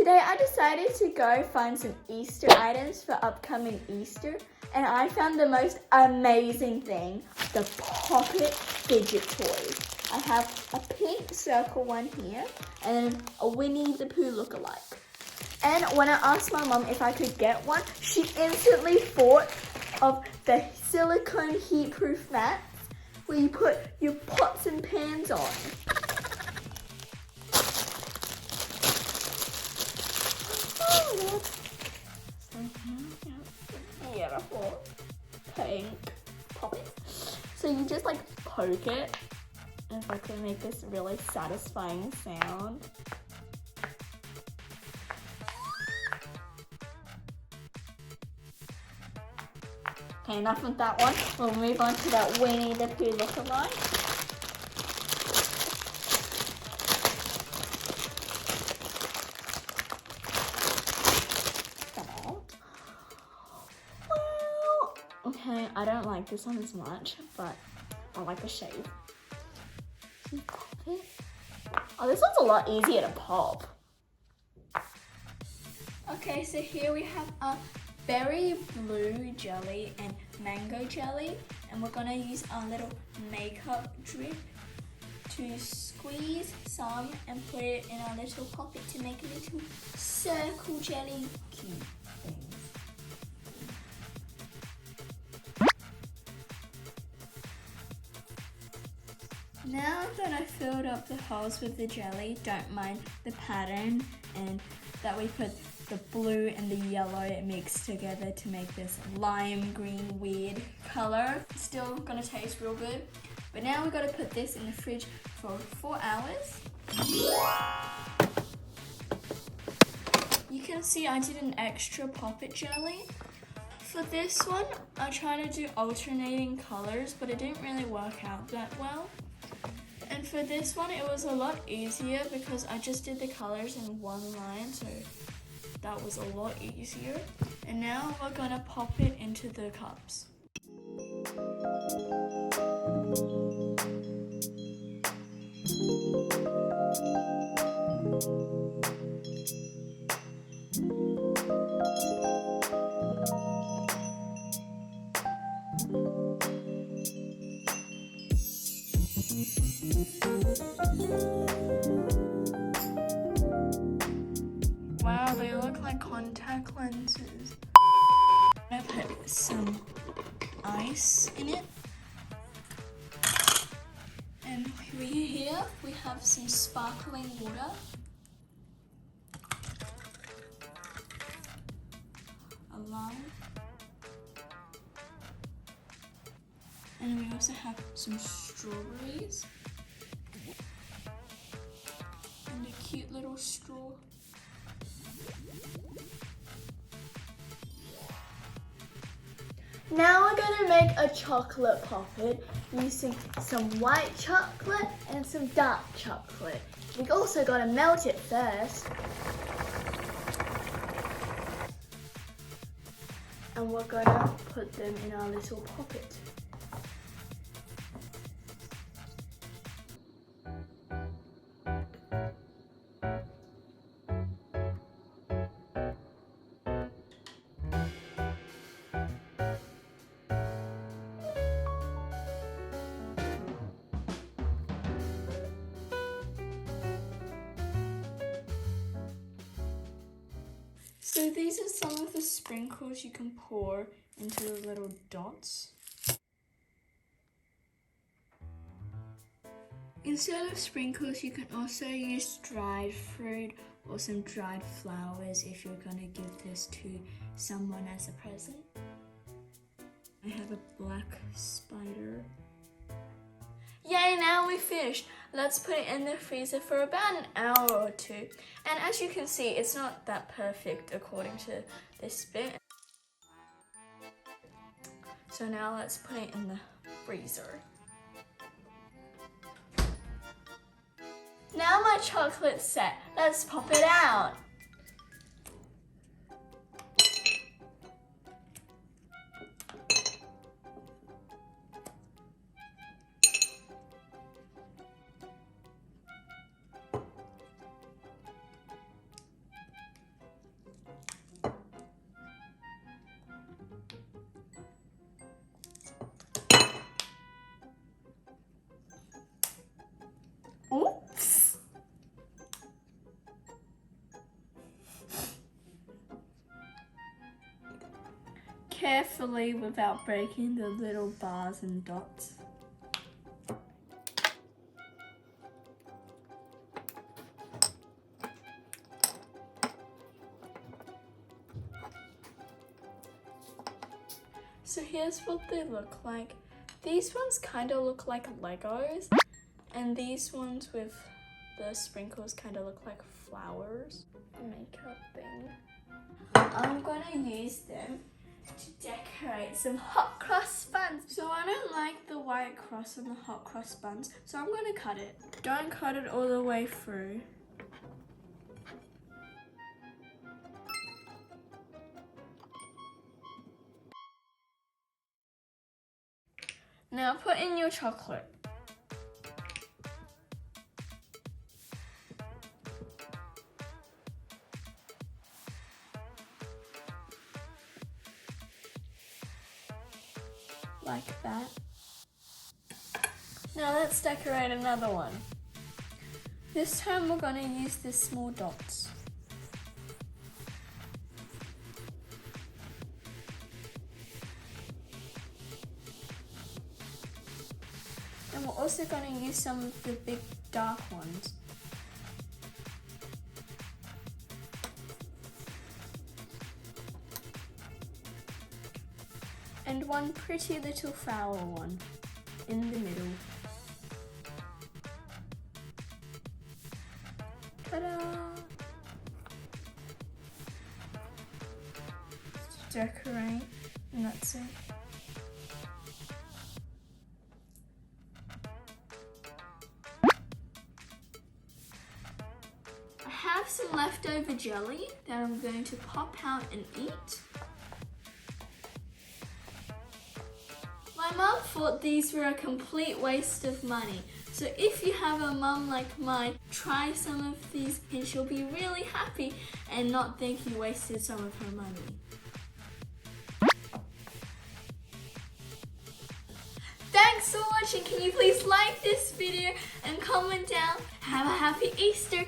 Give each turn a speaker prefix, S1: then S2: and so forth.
S1: Today I decided to go find some Easter items for upcoming Easter, and I found the most amazing thing, the pocket fidget toys. I have a pink circle one here and a Winnie the Pooh lookalike. And when I asked my mum if I could get one, she instantly thought of the silicone heat-proof mats where you put your pots and pans on. Beautiful pink poppet. So you just like poke it, and if I can make this really satisfying sound. Okay, enough of that one. We'll move on to that Winnie the Pooh lookalike. Okay, I don't like this one as much, but I like the shape. Oh, this one's a lot easier to pop. Okay, so here we have a berry blue jelly and mango jelly, and we're gonna use our little makeup drip to squeeze some and put it in our little pocket to make a little circle jelly cube things. Now that I've filled up the holes with the jelly, don't mind the pattern and that we put the blue and the yellow mixed together to make this lime green weird color. Still gonna taste real good. But now we've got to put this in the fridge for 4 hours. You can see I did an extra poppet jelly. For this one, I tried to do alternating colors, but it didn't really work out that well. And for this one, it was a lot easier because I just did the colors in one line, so that was a lot easier. And now we're gonna pop it into the cups. Wow, they look like contact lenses. I'm gonna put some ice in it. And here we have some sparkling water. A lime. And we also have some strawberries. And a cute little straw. Now we're going to make a chocolate poppet using some white chocolate and some dark chocolate. We've also got to melt it first. And we're going to put them in our little poppet. So these are some of the sprinkles you can pour into the little dots. Instead of sprinkles, you can also use dried fruit or some dried flowers if you're going to give this to someone as a present. I have a black spider. Yay, now we finished. Let's put it in the freezer for about an hour or two. And as you can see, it's not that perfect according to this bit. So now let's put it in the freezer. Now my chocolate's set. Let's pop it out. carefully without breaking the little bars and dots. So here's what they look like. These ones kind of look like Legos, and these ones with the sprinkles kind of look like flowers. Makeup thing. I'm gonna use them to decorate some hot cross buns. So I don't like the white cross on the hot cross buns, so I'm gonna cut it. Don't cut it all the way through. Now put in your chocolate. Like that. Now let's decorate another one. This time we're going to use the small dots. And we're also going to use some of the big dark ones. And one pretty little flower one in the middle. Ta-da! Decorate, and that's it. I have some leftover jelly that I'm going to pop out and eat. My mum thought these were a complete waste of money. So if you have a mum like mine, try some of these and she'll be really happy and not think you wasted some of her money. Thanks for watching. Can you please like this video and comment down? Have a happy Easter.